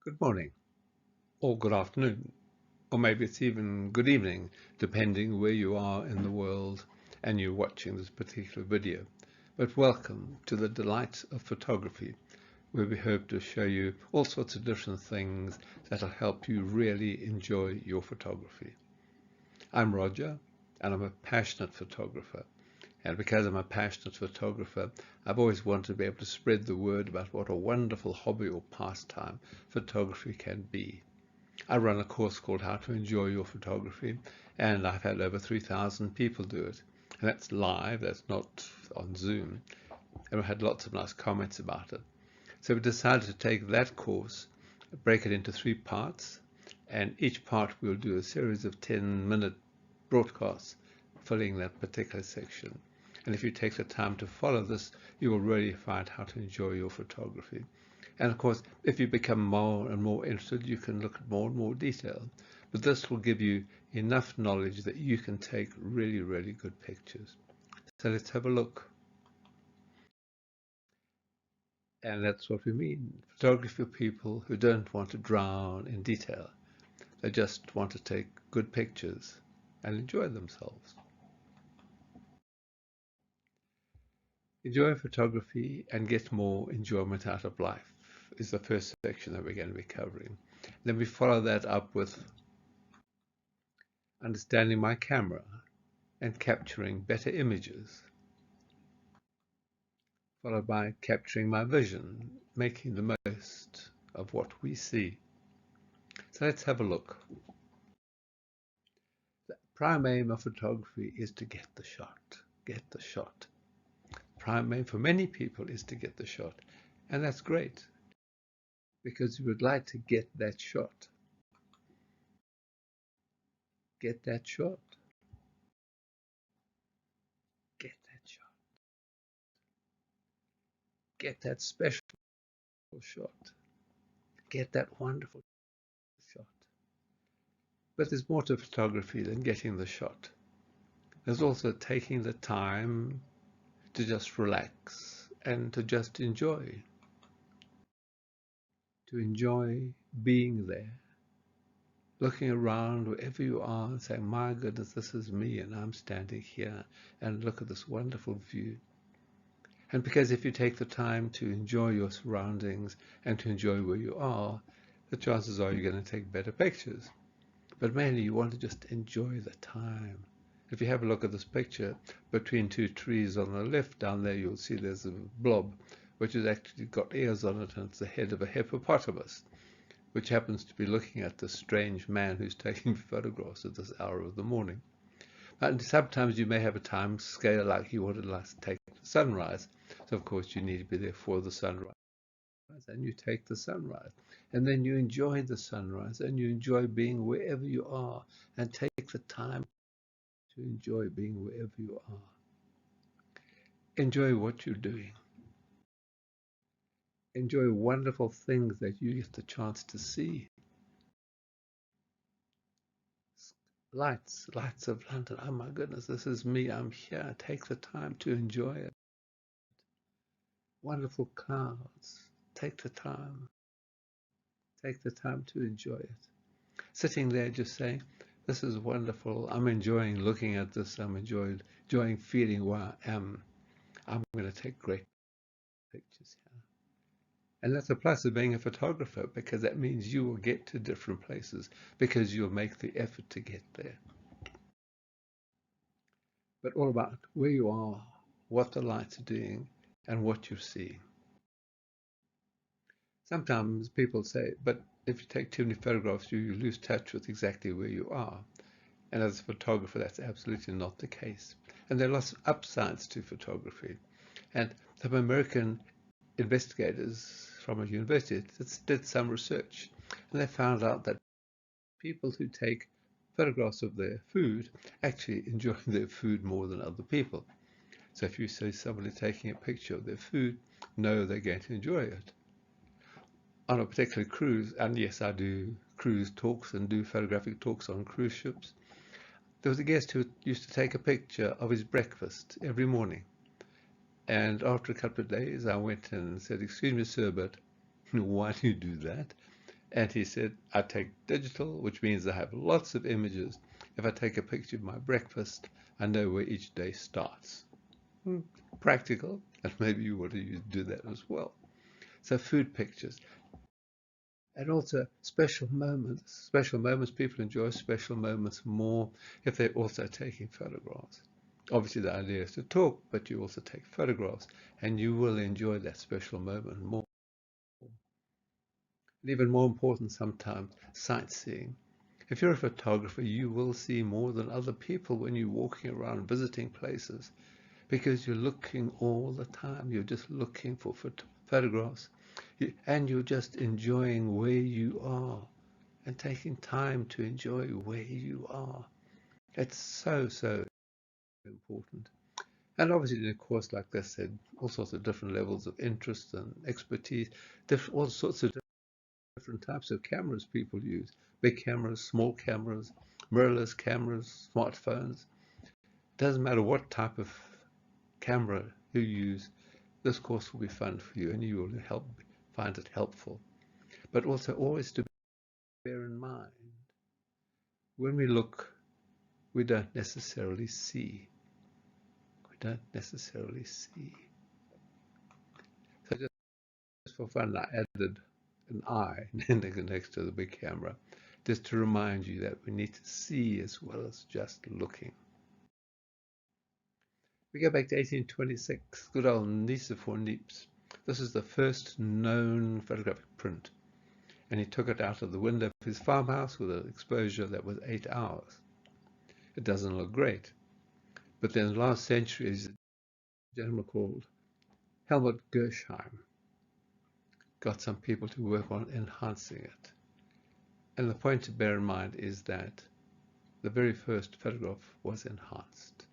Good morning, or good afternoon, or maybe it's even good evening, depending where you are in the world and you're watching this particular video. But welcome to the delight of photography, where we hope to show you all sorts of different things that'll help you really enjoy your photography. I'm Roger, and I'm a passionate photographer. And because I'm a passionate photographer, I've always wanted to be able to spread the word about what a wonderful hobby or pastime photography can be. I run a course called How to Enjoy Your Photography, and I've had over 3,000 people do it. And that's live, that's not on Zoom. And we had lots of nice comments about it. So we decided to take that course, break it into 3 parts, and each part we'll do a series of 10-minute broadcasts filling that particular section. And if you take the time to follow this, you will really find how to enjoy your photography. And of course, if you become more and more interested, you can look at more and more detail. But this will give you enough knowledge that you can take really, really good pictures. So let's have a look. And that's what we mean. Photography for people who don't want to drown in detail. They just want to take good pictures and enjoy themselves. Enjoy photography and get more enjoyment out of life is the first section that we're going to be covering. Then we follow that up with understanding my camera and capturing better images, followed by capturing my vision, making the most of what we see. So let's have a look. The prime aim of photography is to get the shot. Get the shot. Prime aim for many people is to get the shot. And that's great, because you would like to get that shot. Get that shot. Get that shot. Get that special shot. Get that wonderful shot. But there's more to photography than getting the shot. There's also taking the time to just relax and to just enjoy. To enjoy being there. Looking around wherever you are and saying, my goodness, this is me and I'm standing here and look at this wonderful view. And because if you take the time to enjoy your surroundings and to enjoy where you are, the chances are you're going to take better pictures. But mainly you want to just enjoy the time. If you have a look at this picture, between 2 trees on the left down there, you'll see there's a blob, which has actually got ears on it, and it's the head of a hippopotamus, which happens to be looking at this strange man who's taking photographs at this hour of the morning. And sometimes you may have a time scale like you want to take the sunrise. So of course you need to be there for the sunrise. And you take the sunrise. And then you enjoy the sunrise and you enjoy being wherever you are and take the time to enjoy being wherever you are. Enjoy what you're doing. Enjoy wonderful things that you get the chance to see. Lights of London. Oh my goodness, this is me. I'm here. Take the time to enjoy it. Wonderful clouds. Take the time. Take the time to enjoy it. Sitting there just saying, this is wonderful. I'm enjoying looking at this. I'm enjoying feeling where I am. I'm going to take great pictures here. And that's a plus of being a photographer, because that means you will get to different places because you'll make the effort to get there. But all about where you are, what the lights are doing, and what you're seeing. Sometimes people say, but if you take too many photographs, you lose touch with exactly where you are. And as a photographer, that's absolutely not the case. And there are lots of upsides to photography. And some American investigators from a university did some research, and they found out that people who take photographs of their food actually enjoy their food more than other people. So if you see somebody taking a picture of their food, know they're going to enjoy it. On a particular cruise, and yes, I do cruise talks and do photographic talks on cruise ships, there was a guest who used to take a picture of his breakfast every morning. And after a couple of days, I went and said, excuse me, sir, but why do you do that? And he said, I take digital, which means I have lots of images. If I take a picture of my breakfast, I know where each day starts. Practical, and maybe you want to do that as well. So food pictures. And also special moments. Special moments, people enjoy special moments more if they're also taking photographs. Obviously, the idea is to talk, but you also take photographs, and you will enjoy that special moment more. And even more important sometimes, sightseeing. If you're a photographer, you will see more than other people when you're walking around visiting places because you're looking all the time. You're just looking for photographs and you're just enjoying where you are and taking time to enjoy where you are. It's so, so important. And obviously, in a course like this, there all sorts of different levels of interest and expertise, all sorts of different types of cameras people use. Big cameras, small cameras, mirrorless cameras, smartphones. Doesn't matter what type of camera you use, this course will be fun for you and you will find it helpful. But also always to bear in mind, when we look, we don't necessarily see. We don't necessarily see. So just for fun, I added an eye next to the big camera, just to remind you that we need to see as well as just looking. We go back to 1826, good old Nicephore Niepce. This is the first known photographic print, and he took it out of the window of his farmhouse with an exposure that was 8 hours. It doesn't look great, but then last century, a gentleman called Helmut Gersheim got some people to work on enhancing it. And the point to bear in mind is that the very first photograph was enhanced.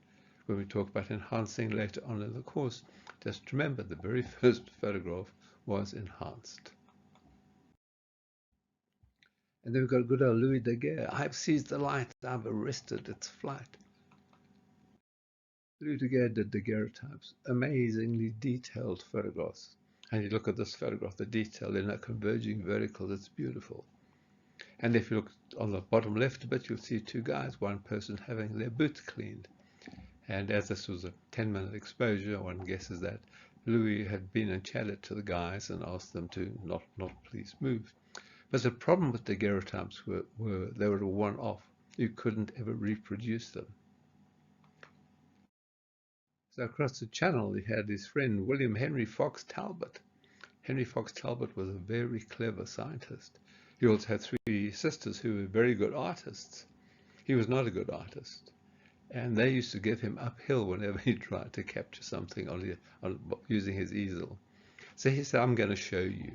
When we talk about enhancing later on in the course, just remember the very first photograph was enhanced. And then we've got good old Louis Daguerre. I've seized the light, I've arrested its flight. Louis Daguerre did daguerreotypes, amazingly detailed photographs. And you look at this photograph, the detail in a converging vertical, it's beautiful. And if you look on the bottom left a bit, you'll see two guys, one person having their boot cleaned. And as this was a 10-minute exposure, one guesses that Louis had been and chatted to the guys and asked them to not please move. But the problem with daguerreotypes were they were a one-off. You couldn't ever reproduce them. So across the channel, he had his friend William Henry Fox Talbot. Henry Fox Talbot was a very clever scientist. He also had three sisters who were very good artists. He was not a good artist. And they used to give him uphill whenever he tried to capture something using his easel. So he said, I'm going to show you.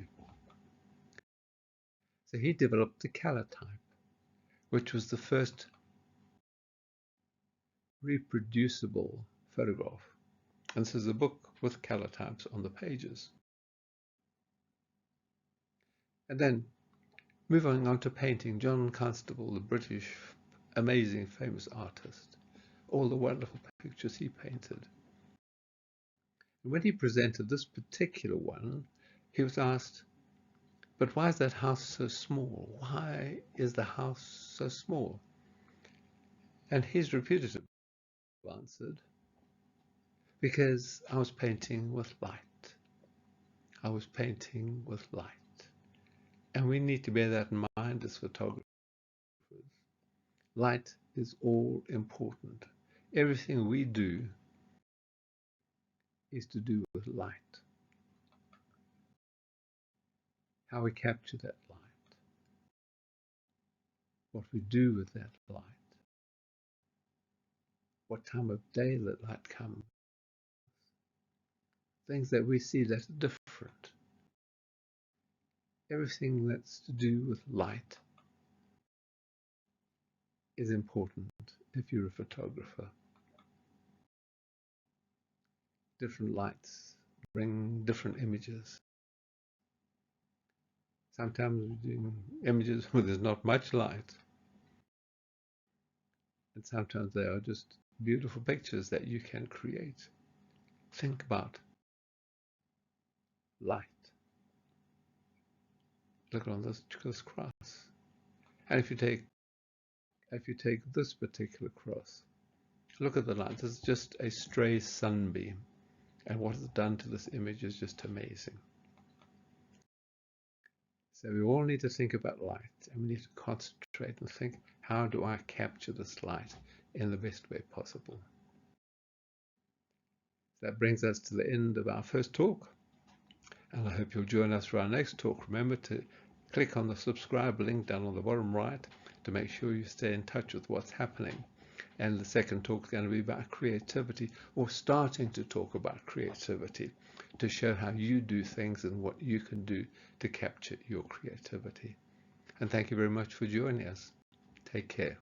So he developed the calotype, which was the first reproducible photograph. And this is a book with calotypes on the pages. And then moving on to painting, John Constable, the British amazing famous artist, all the wonderful pictures he painted. And when he presented this particular one, he was asked, but why is that house so small? Why is the house so small? And he's repeated it, answered, because I was painting with light. I was painting with light. And we need to bear that in mind as photographers. Light is all important. Everything we do is to do with light. How we capture that light. What we do with that light. What time of day that light comes. Things that we see that are different. Everything that's to do with light is important if you're a photographer. Different lights bring different images. Sometimes we're doing images where there's not much light. And sometimes they are just beautiful pictures that you can create. Think about light. look on this cross. And if you take this particular cross, look at the light. This is just a stray sunbeam. And what it's done to this image is just amazing. So we all need to think about light, and we need to concentrate and think, how do I capture this light in the best way possible? That brings us to the end of our first talk, and I hope you'll join us for our next talk. Remember to click on the subscribe link down on the bottom right to make sure you stay in touch with what's happening. And the second talk is going to be about creativity, or starting to talk about creativity, to show how you do things and what you can do to capture your creativity. And thank you very much for joining us. Take care.